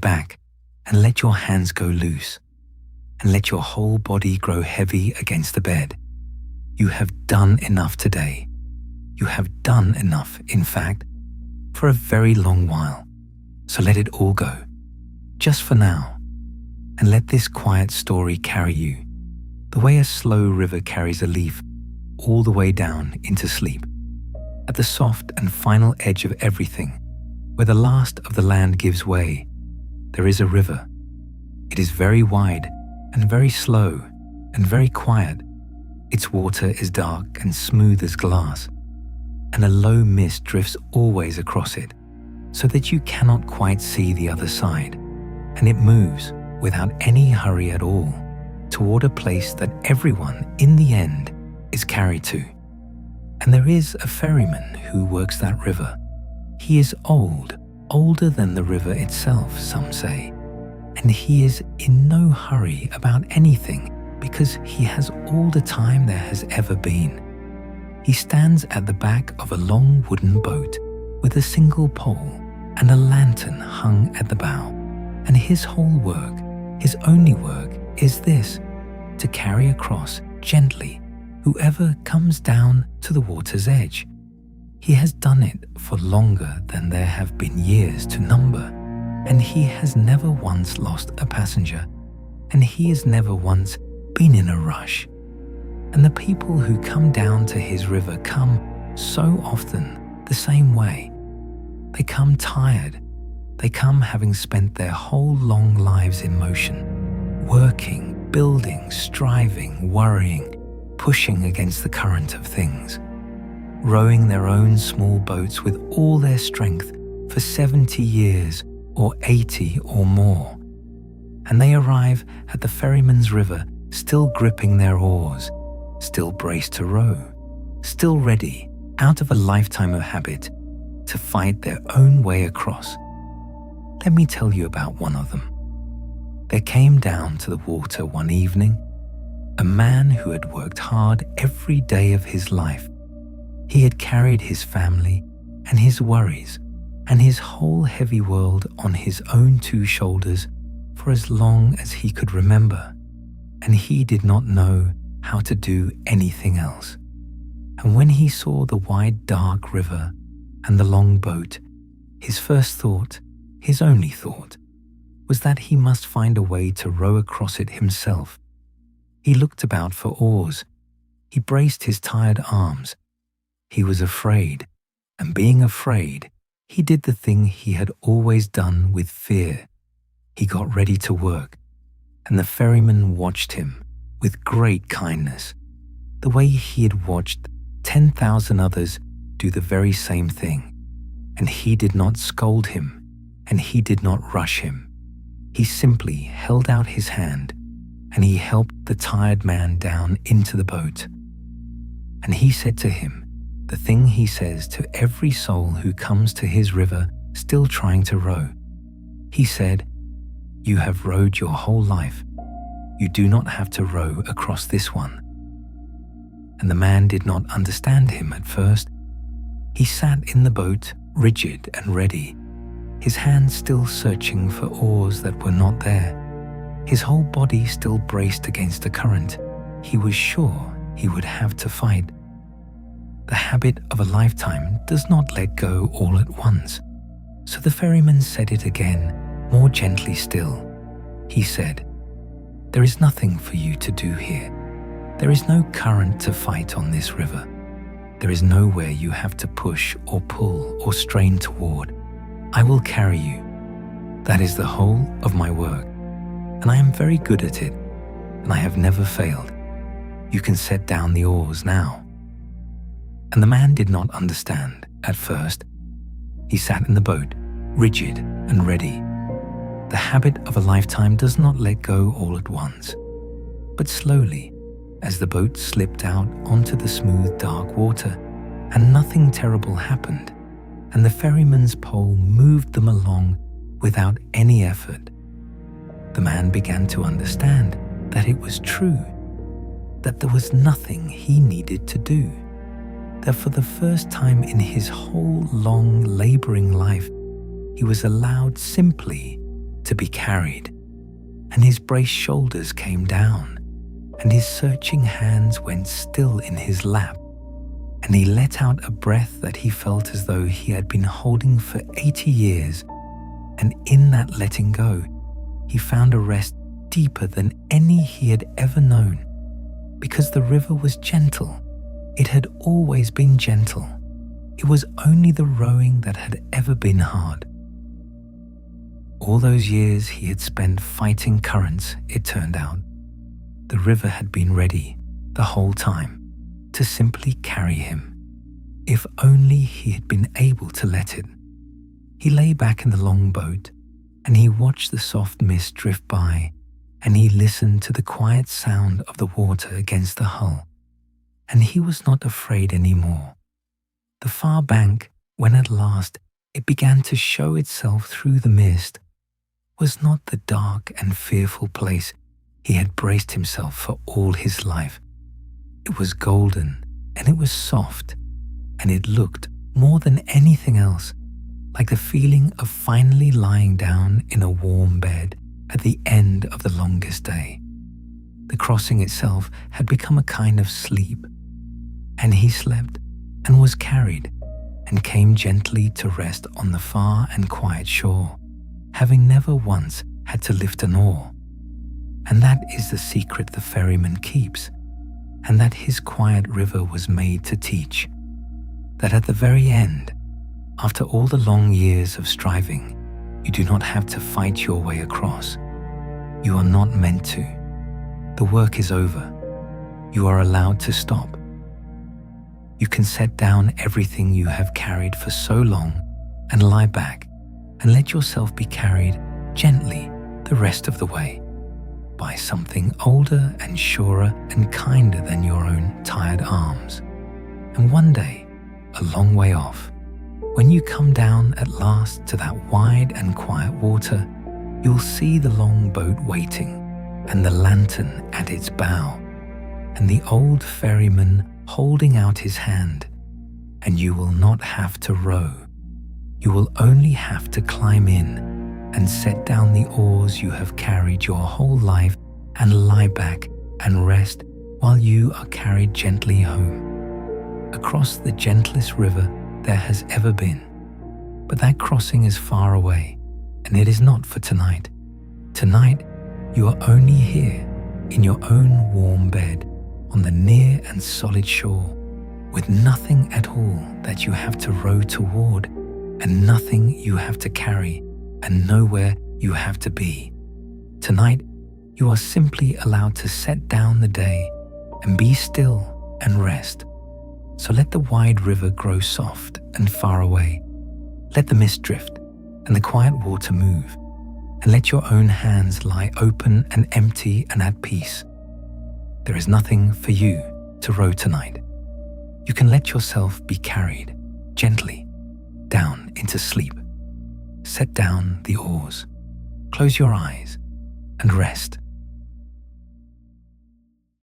back and let your hands go loose, and let your whole body grow heavy against the bed. You have done enough today. You have done enough, in fact, for a very long while. So let it all go, just for now, and let this quiet story carry you, the way a slow river carries a leaf all the way down into sleep. At the soft and final edge of everything, where the last of the land gives way, there is a river. It is very wide and very slow and very quiet. Its water is dark and smooth as glass, and a low mist drifts always across it, so that you cannot quite see the other side, and it moves without any hurry at all toward a place that everyone, in the end, is carried to. And there is a ferryman who works that river. He is old, older than the river itself, some say, and he is in no hurry about anything because he has all the time there has ever been. He stands at the back of a long wooden boat with a single pole and a lantern hung at the bow, and his whole work, his only work, is this: to carry across gently whoever comes down to the water's edge. He has done it for longer than there have been years to number, and he has never once lost a passenger, and he has never once been in a rush. And the people who come down to his river come so often the same way. They come tired. They come having spent their whole long lives in motion, working, building, striving, worrying, pushing against the current of things, rowing their own small boats with all their strength for 70 years or 80 or more. And they arrive at the ferryman's river still gripping their oars, still braced to row, still ready, out of a lifetime of habit, to fight their own way across. Let me tell you about one of them. There came down to the water one evening a man who had worked hard every day of his life. He had carried his family and his worries and his whole heavy world on his own two shoulders for as long as he could remember, and he did not know how to do anything else. And when he saw the wide, dark river and the long boat, his first thought, his only thought, was that he must find a way to row across it himself. He looked about for oars. He braced his tired arms. He was afraid, and being afraid, he did the thing he had always done with fear. He got ready to work, and the ferryman watched him with great kindness, the way he had watched 10,000 others do the very same thing. And he did not scold him, and he did not rush him. He simply held out his hand, and he helped the tired man down into the boat. And he said to him the thing he says to every soul who comes to his river still trying to row. He said, "You have rowed your whole life. You do not have to row across this one." And the man did not understand him at first. He sat in the boat, rigid and ready, his hands still searching for oars that were not there, his whole body still braced against the current. He was sure he would have to fight. The habit of a lifetime does not let go all at once. So the ferryman said it again, more gently still. He said, "There is nothing for you to do here. There is no current to fight on this river. There is nowhere you have to push or pull or strain toward. I will carry you. That is the whole of my work, and I am very good at it, and I have never failed. You can set down the oars now." And the man did not understand at first. He sat in the boat, rigid and ready. The habit of a lifetime does not let go all at once, but slowly, as the boat slipped out onto the smooth, dark water, and nothing terrible happened, and the ferryman's pole moved them along without any effort. The man began to understand that it was true, that there was nothing he needed to do, that for the first time in his whole long, laboring life, he was allowed simply to be carried, and his braced shoulders came down, and his searching hands went still in his lap, and he let out a breath that he felt as though he had been holding for 80 years, and in that letting go, he found a rest deeper than any he had ever known, because the river was gentle. It had always been gentle. It was only the rowing that had ever been hard. All those years he had spent fighting currents, it turned out, the river had been ready the whole time to simply carry him, if only he had been able to let it. He lay back in the long boat, and he watched the soft mist drift by, and he listened to the quiet sound of the water against the hull, and he was not afraid anymore. The far bank, when at last it began to show itself through the mist, was not the dark and fearful place he had braced himself for all his life. It was golden, and it was soft, and it looked, more than anything else, like the feeling of finally lying down in a warm bed at the end of the longest day. The crossing itself had become a kind of sleep, and he slept and was carried and came gently to rest on the far and quiet shore, having never once had to lift an oar. And that is the secret the ferryman keeps, and that his quiet river was made to teach, that at the very end, after all the long years of striving, you do not have to fight your way across. You are not meant to. The work is over. You are allowed to stop. You can set down everything you have carried for so long and lie back and let yourself be carried gently the rest of the way by something older and surer and kinder than your own tired arms. And one day, a long way off, when you come down at last to that wide and quiet water, you'll see the long boat waiting, and the lantern at its bow, and the old ferryman holding out his hand, and you will not have to row. You will only have to climb in and set down the oars you have carried your whole life and lie back and rest while you are carried gently home, across the gentlest river there has ever been. But that crossing is far away, and it is not for tonight. Tonight, you are only here, in your own warm bed, on the near and solid shore, with nothing at all that you have to row toward, and nothing you have to carry, and nowhere you have to be. Tonight, you are simply allowed to set down the day and be still and rest. So let the wide river grow soft and far away. Let the mist drift and the quiet water move, and let your own hands lie open and empty and at peace. There is nothing for you to row tonight. You can let yourself be carried gently down into sleep. Set down the oars, close your eyes, and rest.